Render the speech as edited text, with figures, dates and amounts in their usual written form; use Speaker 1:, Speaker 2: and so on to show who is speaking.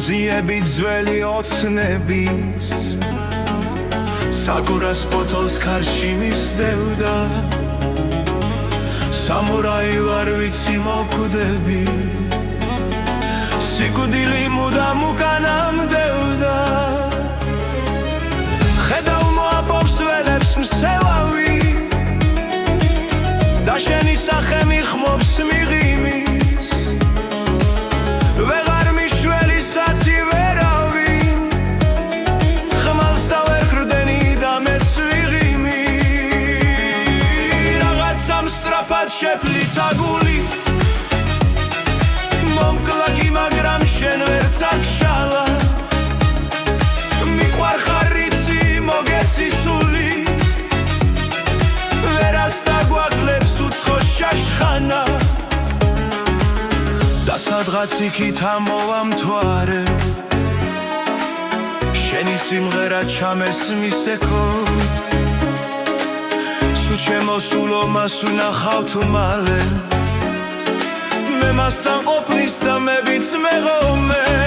Speaker 1: მუძიები ძველი ოცნების საკურას ბოთოლს ქარში მისდევდა სამურაი ვარ ვიცი მოკვდები სიკვდილი მუდამ უკანამდევდა ხედავ მოაპობს ველებს მსელავი და შენი სახე მიხმობს მიღიმის ვეღარ მიშველი საცი ვერავინ ხმალს დავერგდენი და მეც ვიღიმი რაღაცა მსწრაფად შეფლით აგული მომკლაკი მაგრამ შენ ვერ წაგშალა მიყვარხარ იცი მოგეცი სული ვერას დაგვაკლებს უცხო შაშხანა და სადღაც იქით ამოვამთვარე შენი სიმღერა ჩამესმის ეკოთ სულ შემოსულო მას ვნახავთ მალე მე მასთან ყოფნის და მე ვიც მეღომე